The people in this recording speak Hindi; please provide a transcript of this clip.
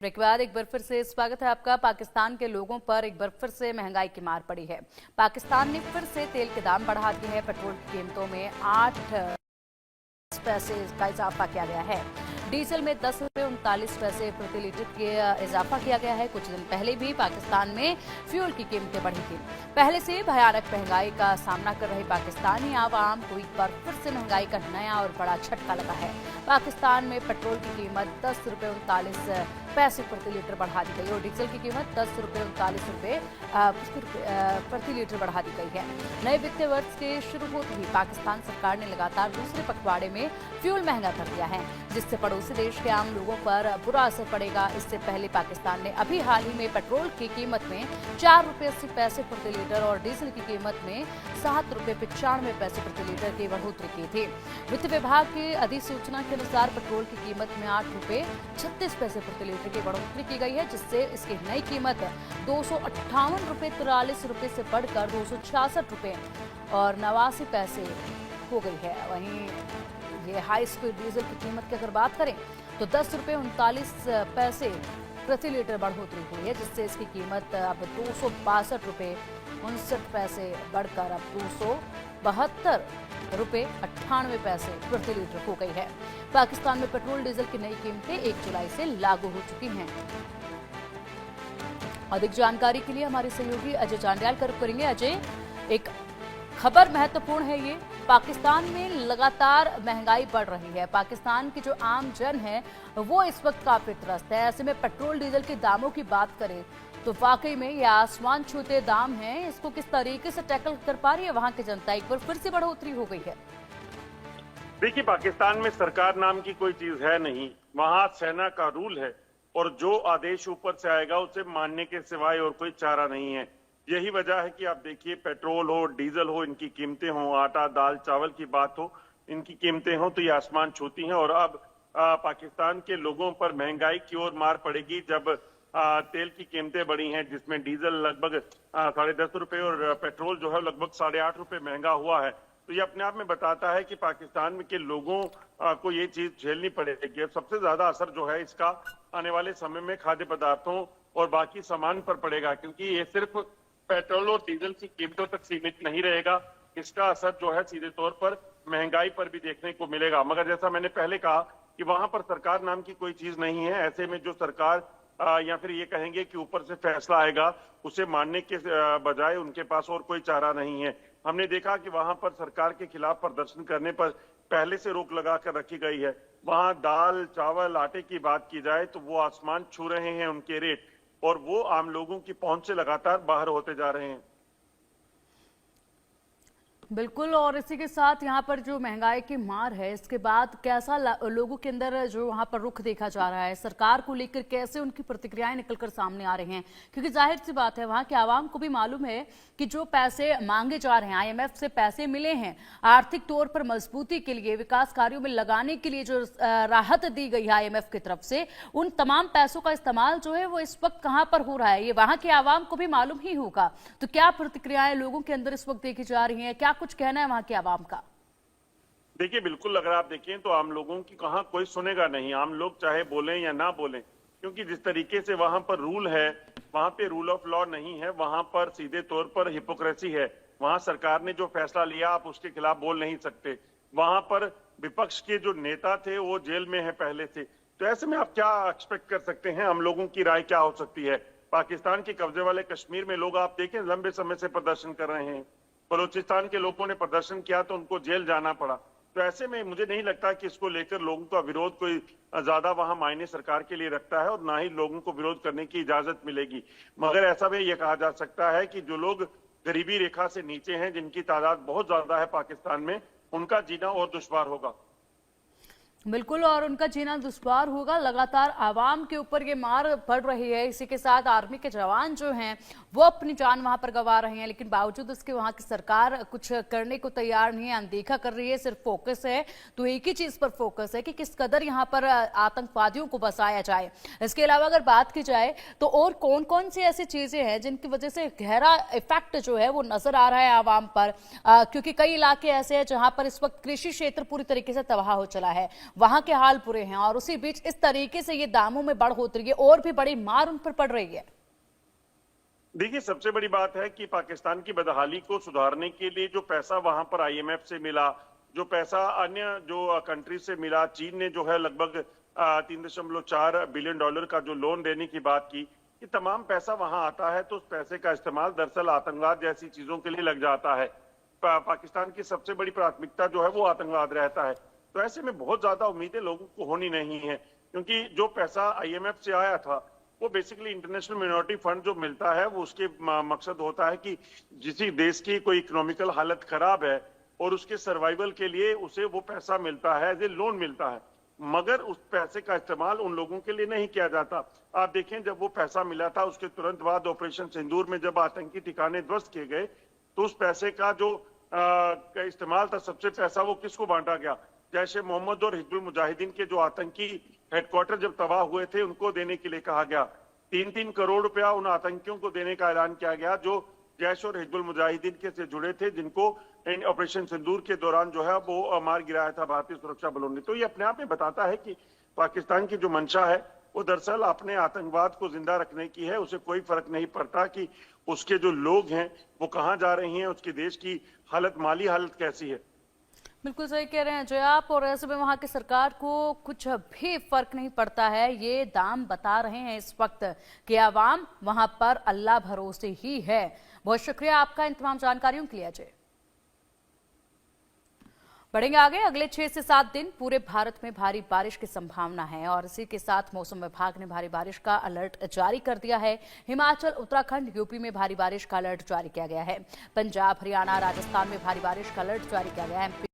ब्रेक के बाद एक बार फिर से स्वागत है आपका। पाकिस्तान के लोगों पर एक बार फिर से महंगाई की मार पड़ी है। पाकिस्तान ने फिर से तेल के दाम बढ़ा दिए हैं। पेट्रोल की कीमतों में 8 पैसे का इजाफा किया गया है। डीजल में 10 रुपये 39 पैसे प्रति लीटर के इजाफा किया गया है। कुछ दिन पहले भी पाकिस्तान में फ्यूल की कीमतें बढ़ी थी। पहले से भयानक महंगाई का सामना कर रही पाकिस्तानी आवाम को एक बार फिर से महंगाई का नया और बड़ा झटका लगा है। पाकिस्तान में पेट्रोल की कीमत 10 रुपये 39 पैसे प्रति लीटर बढ़ा दी गई और डीजल की कीमत 10 रुपये 39 रुपये प्रति लीटर बढ़ा दी गई है। नए वित्तीय वर्ष के शुरू होते ही पाकिस्तान सरकार ने लगातार दूसरे पखवाड़े में फ्यूल महंगा कर दिया है, जिससे पड़ोसी देश के आम लोगों पर बुरा असर पड़ेगा। इससे पहले पाकिस्तान ने अभी हाल ही में पेट्रोल की कीमत में 4 रुपये 80 पैसे प्रति लीटर और डीजल की कीमत में 7 रुपये 95 पैसे प्रति लीटर की बढ़ोतरी की थी। वित्त विभाग की अधिसूचना के अनुसार पेट्रोल की कीमत में 8 रुपये 36 पैसे प्रति लीटर की बढ़ोतरी की गई है, जिससे इसकी नई कीमत 258 रुपये 43 रुपये से बढ़कर 266 रुपये और 89 पैसे हो गई है। वहीं ये हाई स्पीड डीजल की कीमत की अगर बात करें तो 10 रुपये 39 पैसे प्रति लीटर बढ़ोतरी हुई है, जिससे इसकी कीमत अब 262 रुपये 59 पैसे बढ़कर अब 272 रुपये 98 पैसे प्रति लीटर हो गई है। पाकिस्तान में पेट्रोल डीजल की नई कीमतें 1 जुलाई से लागू हो चुकी हैं। अधिक जानकारी के लिए हमारे सहयोगी अजय चांडियाल करेंगे। अजय, एक खबर महत्वपूर्ण है ये, पाकिस्तान में लगातार महंगाई बढ़ रही है। पाकिस्तान की जो आम जन है वो इस वक्त काफी त्रस्त है। ऐसे में पेट्रोल डीजल के दामों की बात करें तो वाकई में ये आसमान छूते दाम हैं। इसको किस तरीके से टैकल कर पा रही है वहां की जनता? एक बार फिर से बढ़ोतरी हो गई है। देखिए, पाकिस्तान में सरकार नाम की कोई चीज है नहीं, वहां सेना का रूल है और जो आदेश ऊपर से आएगा उसे मानने के सिवाय और कोई चारा नहीं है। यही वजह है कि आप देखिए, पेट्रोल हो डीजल हो, इनकी कीमतें हो, आटा दाल चावल की बात हो, इनकी कीमतें हो तो ये आसमान छूती हैं। और अब पाकिस्तान के लोगों पर महंगाई की ओर मार पड़ेगी जब तेल की कीमतें बढ़ी हैं, जिसमें डीजल लगभग 10.5 रुपए और पेट्रोल जो है लगभग 8.5 रुपए महंगा हुआ है। तो ये अपने आप में बताता है कि पाकिस्तान के लोगों को ये चीज झेलनी पड़ेगी। सबसे ज्यादा असर जो है इसका आने वाले समय में खाद्य पदार्थों और बाकी सामान पर पड़ेगा, क्योंकि ये सिर्फ पेट्रोल और डीजल की कीमतों तक सीमित नहीं रहेगा। इसका असर जो है सीधे तौर पर महंगाई पर भी देखने को मिलेगा। मगर जैसा मैंने पहले कहा कि वहां पर सरकार नाम की कोई चीज नहीं है। ऐसे में जो सरकार या फिर ये कहेंगे कि ऊपर से फैसला आएगा, उसे मानने के बजाय उनके पास और कोई चारा नहीं है। हमने देखा कि वहां पर सरकार के खिलाफ प्रदर्शन करने पर पहले से रोक लगा कर रखी गई है। वहां दाल चावल आटे की बात की जाए तो वो आसमान छू रहे हैं उनके रेट, और वो आम लोगों की पहुंच से लगातार बाहर होते जा रहे हैं। बिल्कुल, और इसी के साथ यहाँ पर जो महंगाई की मार है, इसके बाद कैसा लोगों के अंदर जो वहाँ पर रुख देखा जा रहा है, सरकार को लेकर कैसे उनकी प्रतिक्रियाएं निकलकर सामने आ रही हैं? क्योंकि जाहिर सी बात है वहाँ के आवाम को भी मालूम है कि जो पैसे मांगे जा रहे हैं, IMF से पैसे मिले हैं आर्थिक तौर पर मजबूती के लिए, विकास कार्यों में लगाने के लिए जो राहत दी गई है IMF की तरफ से, उन तमाम पैसों का इस्तेमाल जो है वो इस वक्त कहाँ पर हो रहा है, ये वहाँ के आवाम को भी मालूम ही होगा। तो क्या प्रतिक्रियाएं लोगों के अंदर इस वक्त देखी जा रही है, क्या कुछ कहना है वहां के आवाम का? देखिए, बिल्कुल अगर आप देखें तो आम लोगों की कहां कोई सुनेगा नहीं। आम लोग चाहे बोलें या ना बोलें, क्योंकि जिस तरीके से वहां पर रूल है, वहां पे रूल ऑफ लॉ नहीं है, वहां पर सीधे तौर पर हिपोक्रेसी है। वहां सरकार ने जो फैसला लिया आप उसके खिलाफ बोल नहीं सकते। वहां पर विपक्ष के जो नेता थे वो जेल में है पहले से। तो ऐसे में आप क्या एक्सपेक्ट कर सकते हैं? हम लोगों की राय क्या हो सकती है? पाकिस्तान के कब्जे वाले कश्मीर में लोग आप देखें लंबे समय से प्रदर्शन कर रहे हैं। बलूचिस्तान के लोगों ने प्रदर्शन किया तो उनको जेल जाना पड़ा। तो ऐसे में मुझे नहीं लगता कि इसको लेकर लोगों का विरोध कोई ज्यादा वहां मायने सरकार के लिए रखता है, और ना ही लोगों को विरोध करने की इजाजत मिलेगी। मगर ऐसा भी यह कहा जा सकता है कि जो लोग गरीबी रेखा से नीचे हैं, जिनकी तादाद बहुत ज्यादा है पाकिस्तान में, उनका जीना और दुश्वार होगा। बिल्कुल, और उनका जीना दुश्वार होगा। लगातार आवाम के ऊपर ये मार पड़ रही है। इसी के साथ आर्मी के जवान जो हैं वो अपनी जान वहां पर गंवा रहे हैं, लेकिन बावजूद उसके वहां की सरकार कुछ करने को तैयार नहीं है, अनदेखा कर रही है। सिर्फ फोकस है तो एक ही चीज पर फोकस है कि किस कदर यहाँ पर आतंकवादियों को बसाया जाए। इसके अलावा अगर बात की जाए तो और कौन कौन सी ऐसी चीजें हैं जिनकी वजह से गहरा इफेक्ट जो है वो नजर आ रहा है आवाम पर, क्योंकि कई इलाके ऐसे हैं जहां पर इस वक्त कृषि क्षेत्र पूरी तरीके से तबाह हो चला है। वहां के हाल बुरे हैं और उसी बीच इस तरीके से ये दामों में बढ़ोतरी है और भी बड़ी मार उन पर पड़ रही है। देखिए, सबसे बड़ी बात है कि पाकिस्तान की बदहाली को सुधारने के लिए जो पैसा वहां पर आईएमएफ से मिला, जो पैसा अन्य जो कंट्री से मिला, चीन ने जो है लगभग 3.4 बिलियन डॉलर का जो लोन देने की बात की, ये तमाम पैसा वहां आता है तो उस पैसे का इस्तेमाल दरअसल आतंकवाद जैसी चीजों के लिए लग जाता है। पाकिस्तान की सबसे बड़ी प्राथमिकता जो है वो आतंकवाद रहता है। तो ऐसे में बहुत ज्यादा उम्मीदें लोगों को होनी नहीं है, क्योंकि जो पैसा आईएमएफ से आया था वो बेसिकली इंटरनेशनल मिनोरिटी फंड जो मिलता है वो उसके मकसद होता है कि किसी देश की कोई इकोनॉमिकल हालत खराब है और उसके सर्वाइवल के लिए उसे वो पैसा मिलता है, एज ए लोन मिलता है, मगर उस पैसे का इस्तेमाल उन लोगों के लिए नहीं किया जाता। आप देखें, जब वो पैसा मिला था उसके तुरंत बाद ऑपरेशन सिंदूर में जब आतंकी ठिकाने ध्वस्त किए गए तो उस पैसे का जो इस्तेमाल था, सबसे पैसा वो किसको बांटा गया? जैसे मोहम्मद और हिजबुल मुजाहिदीन के जो आतंकी हेडक्वार्टर जब तबाह हुए थे उनको देने के लिए कहा गया। 3-3 करोड़ रुपया उन आतंकियों को देने का ऐलान किया गया जो जैश और हिजबुल मुजाहिदीन के से जुड़े थे, जिनको ऑपरेशन सिंदूर के दौरान जो है वो मार गिराया था भारतीय सुरक्षा बलों ने। तो ये अपने आप में बताता है कि पाकिस्तान की जो मंशा है वो दरअसल अपने आतंकवाद को जिंदा रखने की है। उसे कोई फर्क नहीं पड़ता कि उसके जो लोग हैं वो कहाँ जा रहे हैं, उसके देश की हालत, माली हालत कैसी है। बिल्कुल सही कह रहे हैं जय आप। और ऐसे में वहां की सरकार को कुछ भी फर्क नहीं पड़ता है। ये दाम बता रहे हैं इस वक्त कि आवाम वहां पर अल्लाह भरोसे ही है। बहुत शुक्रिया आपका इन तमाम जानकारियों के लिए अजय। बढ़ेंगे आगे। अगले 6 से 7 दिन पूरे भारत में भारी बारिश की संभावना है और इसी के साथ मौसम विभाग ने भारी बारिश का अलर्ट जारी कर दिया है। हिमाचल, उत्तराखंड, यूपी में भारी बारिश का अलर्ट जारी किया गया है। पंजाब, हरियाणा, राजस्थान में भारी बारिश का अलर्ट जारी किया गया है।